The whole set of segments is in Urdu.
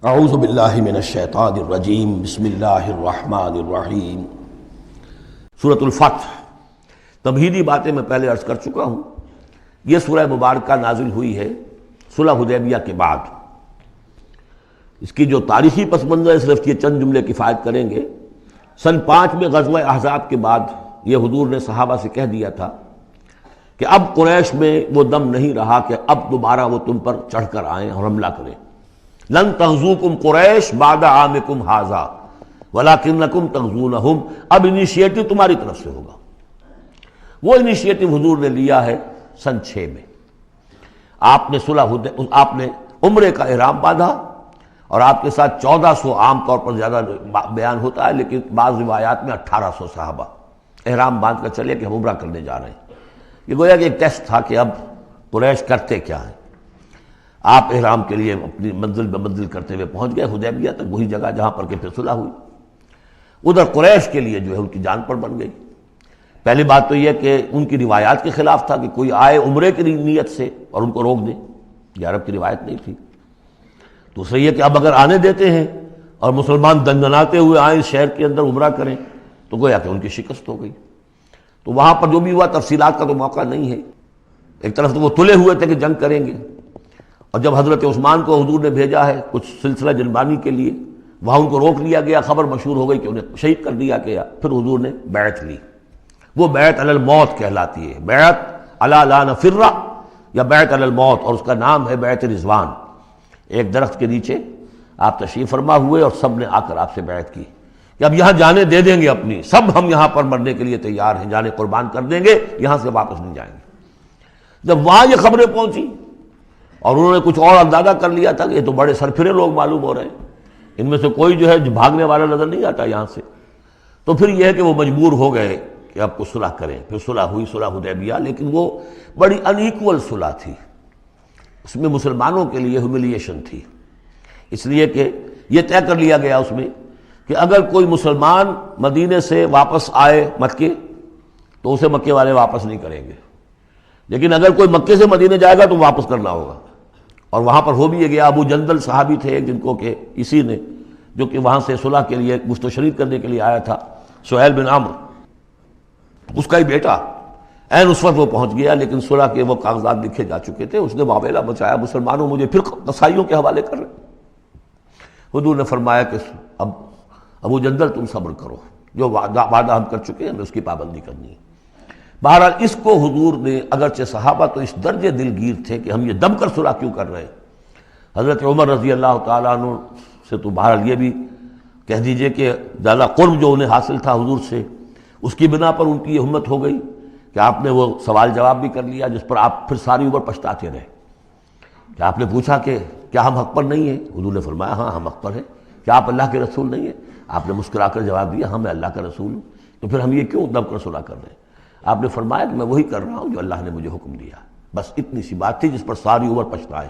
اعوذ باللہ من الشیطان الرجیم بسم اللہ الرحمن الرحیم۔ سورۃ الفتح۔ تمہیدی باتیں میں پہلے عرض کر چکا ہوں۔ یہ سورہ مبارکہ نازل ہوئی ہے صلح حدیبیہ کے بعد۔ اس کی جو تاریخی پس منظر ہے صرف یہ چند جملے کفایت کریں گے۔ سن 5 میں غزوہ احزاب کے بعد یہ حضور نے صحابہ سے کہہ دیا تھا کہ اب قریش میں وہ دم نہیں رہا کہ اب دوبارہ وہ تم پر چڑھ کر آئیں اور حملہ کریں۔ لن تغزوکم قریش بعد عامکم ھذا ولکنکم تغزونہم۔ اب انیشیٹو تمہاری طرف سے ہوگا۔ وہ انیشیٹو حضور نے لیا ہے سن 6 میں۔ آپ نے عمرے کا احرام باندھا اور آپ کے ساتھ 1400، عام طور پر زیادہ بیان ہوتا ہے لیکن بعض روایات میں 1800 صحابہ احرام باندھ کر چلے کہ ہم عمرہ کرنے جا رہے ہیں۔ یہ گویا کہ ایک ٹیسٹ تھا کہ اب قریش کرتے کیا ہیں۔ آپ احرام کے لیے اپنی منزل بہ منزل کرتے ہوئے پہنچ گئے حدیبیہ تک، وہی جگہ جہاں پر کہ پھر صلح ہوئی۔ ادھر قریش کے لیے جو ہے ان کی جان پر بن گئی۔ پہلی بات تو یہ کہ ان کی روایات کے خلاف تھا کہ کوئی آئے عمرے کی نیت سے اور ان کو روک دے، یہ عرب کی روایت نہیں تھی۔ دوسرا یہ کہ اب اگر آنے دیتے ہیں اور مسلمان دندناتے ہوئے آئیں اس شہر کے اندر عمرہ کریں تو گویا کہ ان کی شکست ہو گئی۔ تو وہاں پر جو بھی ہوا تفصیلات کا تو موقع نہیں ہے۔ ایک طرف تو وہ تلے ہوئے تھے کہ جنگ کریں گے، اور جب حضرت عثمان کو حضور نے بھیجا ہے کچھ سلسلہ جنبانی کے لیے، وہاں ان کو روک لیا گیا، خبر مشہور ہو گئی کہ انہیں شہید کر دیا گیا۔ پھر حضور نے بیعت لی، وہ بیعت علی الموت کہلاتی ہے، بیعت علی لا نفر یا بیعت علی الموت، اور اس کا نام ہے بیعت رضوان۔ ایک درخت کے نیچے آپ تشریف فرما ہوئے اور سب نے آ کر آپ سے بیعت کی کہ اب یہاں جانیں دے دیں گے اپنی، سب ہم یہاں پر مرنے کے لیے تیار ہیں، جانیں قربان کر دیں گے، یہاں سے واپس نہیں جائیں گے۔ جب وہاں یہ خبریں پہنچی اور انہوں نے کچھ اور اندازہ کر لیا تھا کہ یہ تو بڑے سرفرے لوگ معلوم ہو رہے ہیں، ان میں سے کوئی جو ہے بھاگنے والا نظر نہیں آتا یہاں سے، تو پھر یہ ہے کہ وہ مجبور ہو گئے کہ اب کو صلح کریں۔ پھر صلح ہوئی، صلح حدیبیہ، لیکن وہ بڑی ان ایکول صلح تھی۔ اس میں مسلمانوں کے لیے ہیوملیشن تھی، اس لیے کہ یہ طے کر لیا گیا اس میں کہ اگر کوئی مسلمان مدینے سے واپس آئے مکے تو اسے مکے والے واپس نہیں کریں گے، لیکن اگر کوئی مکے سے مدینے جائے گا تو واپس کرنا ہوگا۔ اور وہاں پر ہو بھی یہ گیا۔ ابو جندل صحابی تھے جن کو کہ اسی نے جو کہ وہاں سے صلح کے لیے گفت و شنید کرنے کے لیے آیا تھا، سہیل بن عمرو، اس کا ہی بیٹا عین اس وقت وہ پہنچ گیا، لیکن صلح کے وہ کاغذات لکھے جا چکے تھے۔ اس نے معاملہ بچایا، مسلمانوں مجھے پھر قصائیوں کے حوالے کر رہے۔ حضور نے فرمایا کہ اب ابو جندل تم صبر کرو، جو وعدہ ہم کر چکے ہیں ہمیں اس کی پابندی کرنی ہے۔ بہرحال اس کو حضور نے، اگرچہ صحابہ تو اس درجے دلگیر تھے کہ ہم یہ دم کر صلح کیوں کر رہے ہیں۔ حضرت عمر رضی اللہ تعالیٰ عنہ سے تو بہرحال یہ بھی کہہ دیجئے کہ زیادہ قرب جو انہیں حاصل تھا حضور سے، اس کی بنا پر ان کی یہ ہمت ہو گئی کہ آپ نے وہ سوال جواب بھی کر لیا جس پر آپ پھر ساری عمر پچھتاتے رہے۔ کہ آپ نے پوچھا کہ کیا ہم حق پر نہیں ہیں؟ حضور نے فرمایا ہاں ہم حق پر ہیں۔ کیا آپ اللہ کے رسول نہیں ہیں؟ آپ نے مسکرا کر جواب دیا ہاں میں اللہ کا رسول ہوں۔ تو پھر ہم یہ کیوں دم کر صلح کر رہے ہیں؟ آپ نے فرمایا کہ میں وہی کر رہا ہوں جو اللہ نے مجھے حکم دیا۔ بس اتنی سی بات تھی جس پر ساری عمر پچھتائے۔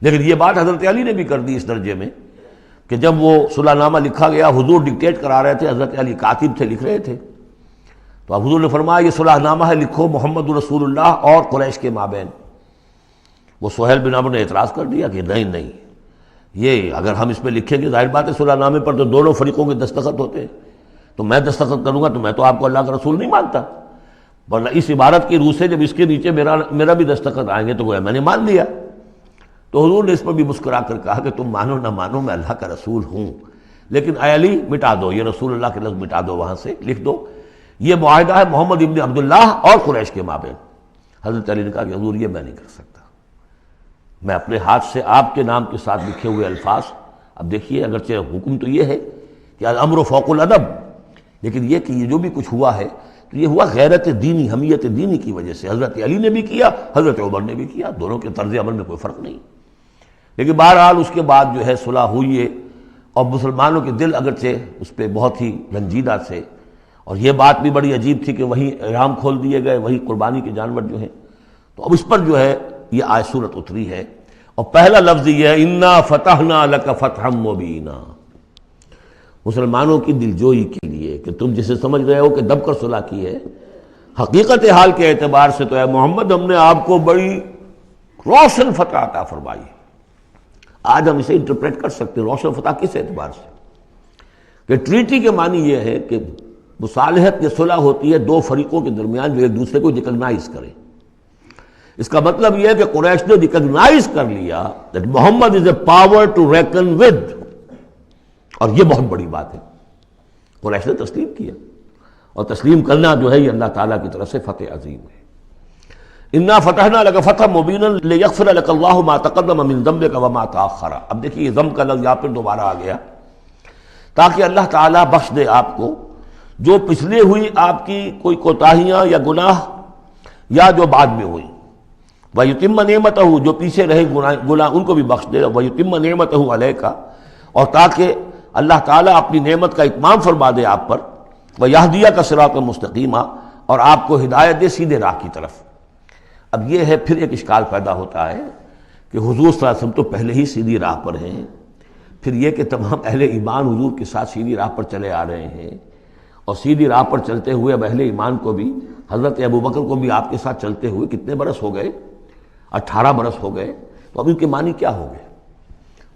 لیکن یہ بات حضرت علی نے بھی کر دی اس درجے میں کہ جب وہ صلح نامہ لکھا گیا، حضور ڈکٹیٹ کرا رہے تھے، حضرت علی کاتب تھے، لکھ رہے تھے، تو اب حضور نے فرمایا یہ صلح نامہ ہے، لکھو محمد رسول اللہ اور قریش کے مابین۔ وہ سہیل بن عمرو نے اعتراض کر دیا کہ نہیں، یہ اگر ہم اس میں لکھیں گے ظاہر بات ہے صلح نامے پر تو دونوں فریقوں کے دستخط ہوتے ہیں، تو میں دستخط کروں گا تو میں تو آپ کو اللہ کا رسول نہیں مانتا، ورنہ اس عبارت کی روح سے جب اس کے نیچے میرا بھی دستخط آئیں گے تو گویا میں نے مان لیا۔ تو حضور نے اس پر بھی مسکرا کر کہا کہ تم مانو نہ مانو میں اللہ کا رسول ہوں، لیکن اے علی مٹا دو یہ رسول اللہ کے لفظ، مٹا دو، وہاں سے لکھ دو یہ معاہدہ ہے محمد ابن عبداللہ اور قریش کے مابین۔ حضرت علی نے کہا کہ حضور یہ میں نہیں کر سکتا، میں اپنے ہاتھ سے آپ کے نام کے ساتھ لکھے ہوئے الفاظ، اب دیکھیے اگرچہ حکم تو یہ ہے کہ الامر فوق الادب، لیکن یہ کہ یہ جو بھی کچھ ہوا ہے تو یہ ہوا غیرت دینی، حمیت دینی کی وجہ سے۔ حضرت علی نے بھی کیا، حضرت عمر نے بھی کیا، دونوں کے طرز عمل میں کوئی فرق نہیں۔ لیکن بہرحال اس کے بعد جو ہے صلح ہوئی ہے، اور مسلمانوں کے دل اگرچہ اس پہ بہت ہی رنجیدہ تھے، اور یہ بات بھی بڑی عجیب تھی کہ وہی احرام کھول دیے گئے، وہی قربانی کے جانور جو ہیں، تو اب اس پر جو ہے یہ آیت سورت اتری ہے، اور پہلا لفظ یہ ہے انا فتحنا لک فتحا مبینا، مسلمانوں کی دلجوئی کے لیے کہ تم جسے سمجھ رہے ہو کہ دب کر صلح کی ہے، حقیقت حال کے اعتبار سے تو اے محمد ہم نے آپ کو بڑی روشن فتح عطا فرمائی، آج ہم اسے انٹرپریٹ کر سکتے ہیں روشن فتح کس اعتبار سے کہ ٹریٹی کے معنی یہ ہے کہ مصالحت یا صلح ہوتی ہے دو فریقوں کے درمیان جو ایک دوسرے کو ریکگنائز کریں. اس کا مطلب یہ ہے کہ قریش نے ریکگنائز کر لیا that Muhammad is a power to reckon with, اور یہ بہت بڑی بات ہے. قریش نے تسلیم کیا، اور تسلیم کرنا جو ہے یہ اللہ تعالیٰ کی طرف سے فتح عظیم ہے. انا فتحنا لک فتحا مبینا لیغفر لک اللہ ما تقدم من ذنبک وما تاخر. اب دیکھیے یہ ذنب کا لفظ یہاں پھر دوبارہ آ گیا تاکہ اللہ تعالیٰ بخش دے آپ کو جو پچھلے ہوئی آپ کی کوئی کوتاہیاں یا گناہ یا جو بعد میں ہوئی. وَيُتِمَّ نِعْمَتَهُ، جو پیچھے رہے گناہ ان کو بھی بخش دے. وَيُتِمَّ نِعْمَتَهُ عَلَيْكَ، اور تاکہ اللہ تعالیٰ اپنی نعمت کا اتمام فرما دے آپ پر. وَيَهْدِيَكَ صِرَاطًا مُسْتَقِيمًا، اور آپ کو ہدایت دے سیدھے راہ کی طرف. اب یہ ہے پھر ایک اشکال پیدا ہوتا ہے کہ حضور صلی اللہ علیہ وسلم تو پہلے ہی سیدھی راہ پر ہیں، پھر یہ کہ تمام اہل ایمان حضور کے ساتھ سیدھی راہ پر چلے آ رہے ہیں، اور سیدھی راہ پر چلتے ہوئے اب اہل ایمان کو بھی، حضرت ابوبکر کو بھی آپ کے ساتھ چلتے ہوئے کتنے برس ہو گئے؟ 18 برس ہو گئے. تو اب ان کے معنی کیا ہو گئے؟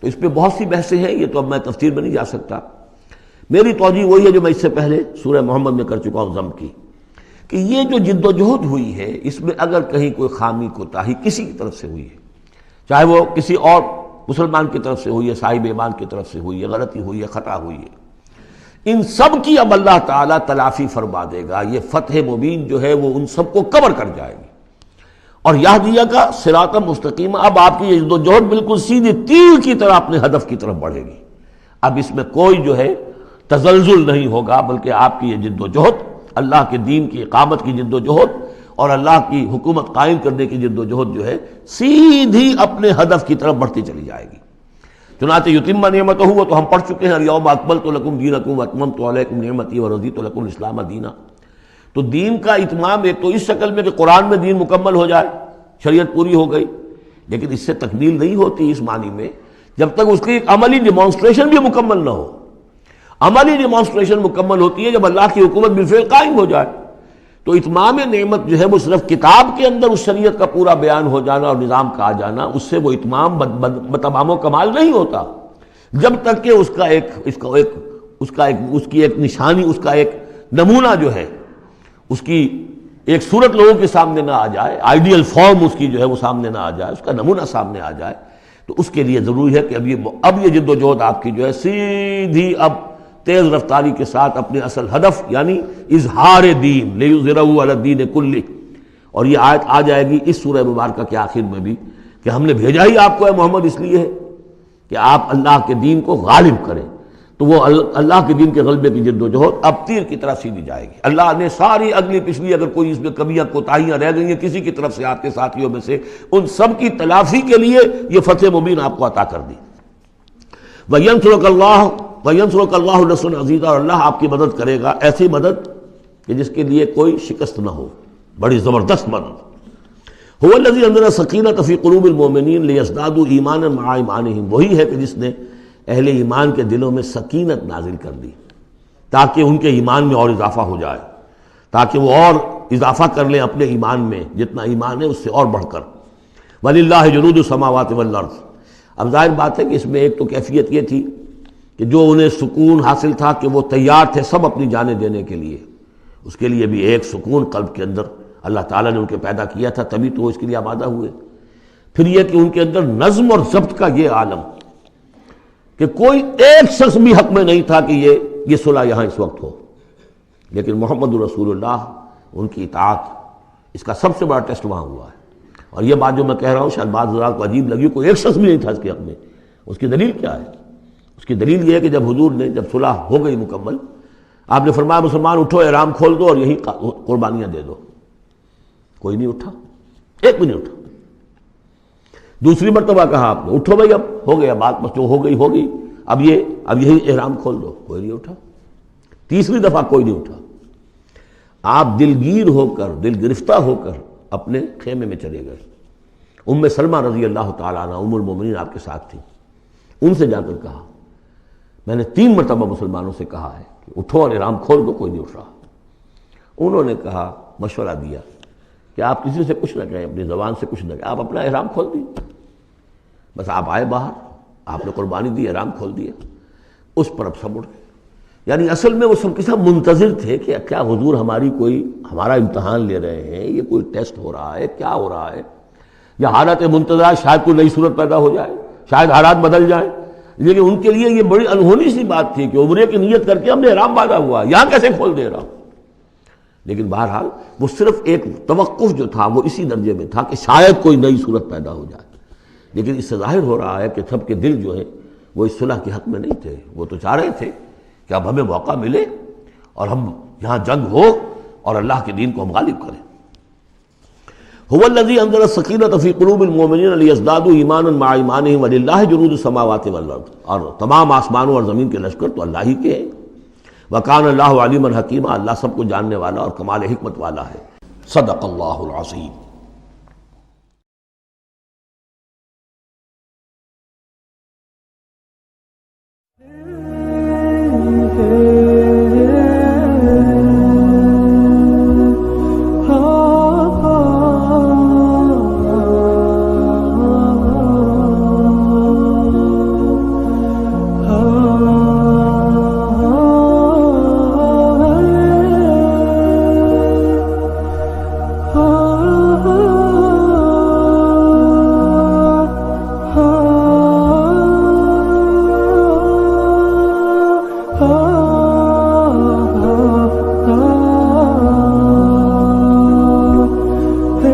تو اس پہ بہت سی بحثیں ہیں، یہ تو اب میں تفسیر میں نہیں جا سکتا. میری توجہ وہی ہے جو میں اس سے پہلے سورہ محمد میں کر چکا ہوں ضم کی، کہ یہ جو جد و جہد ہوئی ہے اس میں اگر کہیں کوئی خامی کوتاہی کسی کی طرف سے ہوئی ہے، چاہے وہ کسی اور مسلمان کی طرف سے ہوئی ہے، صاحب ایمان کی طرف سے ہوئی ہے، غلطی ہوئی ہے، خطا ہوئی ہے، ان سب کی اب اللہ تعالیٰ تلافی فرما دے گا. یہ فتح مبین جو ہے وہ ان سب کو کور کر جائے گی. اور یہدیہ کا صراط مستقیم، اب آپ کی یہ جد و جہد بالکل سیدھی تیر کی طرح اپنے ہدف کی طرف بڑھے گی. اب اس میں کوئی جو ہے تزلزل نہیں ہوگا، بلکہ آپ کی یہ جد و جہد، اللہ کے دین کی اقامت کی جد و جہد اور اللہ کی حکومت قائم کرنے کی جد و جہد جو ہے سیدھی اپنے ہدف کی طرف بڑھتی چلی جائے گی. چنانچہ یتم نعمتہ، وہ تو ہم پڑھ چکے ہیں، الیوم اکملت لکم دینکم واتممت علیکم نعمتی ورضیت لکم الاسلام دینا. تو دین کا اتمام ایک تو اس شکل میں کہ قرآن میں دین مکمل ہو جائے، شریعت پوری ہو گئی، لیکن اس سے تکمیل نہیں ہوتی اس معنی میں جب تک اس کی ایک عملی ڈیمانسٹریشن بھی مکمل نہ ہو. عملی ڈیمانسٹریشن مکمل ہوتی ہے جب اللہ کی حکومت بالفعل قائم ہو جائے. تو اتمام نعمت جو ہے وہ صرف کتاب کے اندر اس شریعت کا پورا بیان ہو جانا اور نظام کا آ جانا، اس سے وہ اتمام بتمام و کمال نہیں ہوتا جب تک کہ اس کی ایک نشانی، اس کا ایک نمونہ جو ہے، اس کی ایک صورت لوگوں کے سامنے نہ آ جائے، آئیڈیل فارم اس کی جو ہے وہ سامنے نہ آ جائے، اس کا نمونہ سامنے آ جائے. تو اس کے لیے ضروری ہے کہ اب یہ جد و جہد آپ کی جو ہے سیدھی اب تیز رفتاری کے ساتھ اپنے اصل ہدف یعنی اظہار دین لیظہرہ علی الدین کلہ. اور یہ آیت آ جائے گی اس سورہ مبارکہ کے آخر میں بھی کہ ہم نے بھیجا ہی آپ کو اے محمد اس لیے ہے کہ آپ اللہ کے دین کو غالب کریں. تو وہ اللہ کے دین کے غلبے کی جد و جہد اب تیر کی طرح سیدھی جائے گی. اللہ نے ساری اگلی پچھلی اگر کوئی اس میں کمیاں کوتاہیاں رہ گئی ہیں کسی کی طرف سے آپ کے ساتھیوں میں سے، ان سب کی تلافی کے لیے یہ فتح مبین آپ کو عطا کر دی. وَيَنْصُرَكَ اللَّهُ نَصْرًا عَزِيزًا، اور اللہ آپ کی مدد کرے گا ایسی مدد کہ جس کے لیے کوئی شکست نہ ہو، بڑی زبردست مدد. هُوَ الَّذِي أَنزَلَ السَّكِينَةَ فِي قُلُوبِ الْمُؤْمِنِينَ لِيَزْدَادُوا إِيمَانًا مَعَ إِيمَانِهِمْ، وہی ہے کہ جس نے اہل ایمان کے دلوں میں سکینت نازل کر دی تاکہ ان کے ایمان میں اور اضافہ ہو جائے، تاکہ وہ اور اضافہ کر لیں اپنے ایمان میں، جتنا ایمان ہے اس سے اور بڑھ کر. وَلِلَّهِ جُنُودُ السَّمَاوَاتِ وَالْأَرْضِ. اب ظاہر بات ہے کہ اس میں ایک تو کیفیت یہ تھی کہ جو انہیں سکون حاصل تھا کہ وہ تیار تھے سب اپنی جانیں دینے کے لیے، اس کے لیے بھی ایک سکون قلب کے اندر اللہ تعالیٰ نے ان کے پیدا کیا تھا، تبھی تو وہ اس کے لیے آمادہ ہوئے. پھر یہ کہ ان کے اندر نظم اور ضبط کا یہ عالم کہ کوئی ایک شخص بھی حق میں نہیں تھا کہ یہ صلح یہاں اس وقت ہو، لیکن محمد رسول اللہ ان کی اطاعت، اس کا سب سے بڑا ٹیسٹ وہاں ہوا ہے. اور یہ بات جو میں کہہ رہا ہوں شاید بعض حضرات کو عجیب لگی، کوئی ایک شخص بھی نہیں تھا اس کے حق میں. اس کی دلیل کیا ہے؟ اس کی دلیل یہ ہے کہ جب حضور نے جب صلح ہو گئی مکمل، آپ نے فرمایا مسلمان اٹھو، احرام کھول دو اور یہی قربانیاں دے دو. کوئی نہیں اٹھا، ایک بھی نہیں اٹھا. دوسری مرتبہ کہا آپ نے اٹھو بھائی، اب ہو گیا بات، بس جو ہو گئی ہوگی، اب یہی احرام کھول دو. کوئی نہیں اٹھا. تیسری دفعہ کوئی نہیں اٹھا. آپ دلگیر ہو کر، دل گرفتہ ہو کر اپنے خیمے میں چلے گئے. ام سلمہ رضی اللہ تعالیٰ عنہ ام المومنین آپ کے ساتھ تھی. ان سے جا کر کہا میں نے 3 مرتبہ مسلمانوں سے کہا ہے کہ اٹھو اور احرام کھول دو، کوئی نہیں اٹھ رہا. انہوں نے کہا، مشورہ دیا کہ آپ کسی سے کچھ نہ کہیں، اپنی زبان سے کچھ نہ کہیں، آپ اپنا احرام کھول دیں. بس آپ آئے باہر آپ نے قربانی دی، احرام کھول دیا، اس پر اب سب اٹھ گئے۔ یعنی اصل میں وہ سب کے سب منتظر تھے کہ کیا حضور ہمارا امتحان لے رہے ہیں، یہ کوئی ٹیسٹ ہو رہا ہے، کیا ہو رہا ہے، یا حالت منتظرہ شاید کوئی نئی صورت پیدا ہو جائے، شاید حالات بدل جائیں۔ لیکن ان کے لیے یہ بڑی انہونی سی بات تھی کہ عمرے کی نیت کر کے ہم نے احرام باندھا ہوا، یہاں کیسے کھول دے رہا ہوں۔ لیکن بہرحال وہ صرف ایک توقف جو تھا وہ اسی درجے میں تھا کہ شاید کوئی نئی صورت پیدا ہو جائے۔ لیکن اس سے ظاہر ہو رہا ہے کہ سب کے دل جو ہیں وہ اس صلح کے حق میں نہیں تھے، وہ تو چاہ رہے تھے کہ اب ہمیں موقع ملے اور ہم یہاں جنگ ہو اور اللہ کے دین کو ہم غالب کریں۔ هو الذی انزل السکینۃ فی قلوب المؤمنین لیزدادوا ایمانا مع ایمانہم وللہ جنود السماوات والارض، اور تمام آسمانوں اور زمین کے لشکر تو اللہ ہی کے ہیں۔ وکان اللہ علیما حکیما، اللہ سب کو جاننے والا اور کمال حکمت والا ہے۔ صدق اللہ العظیم۔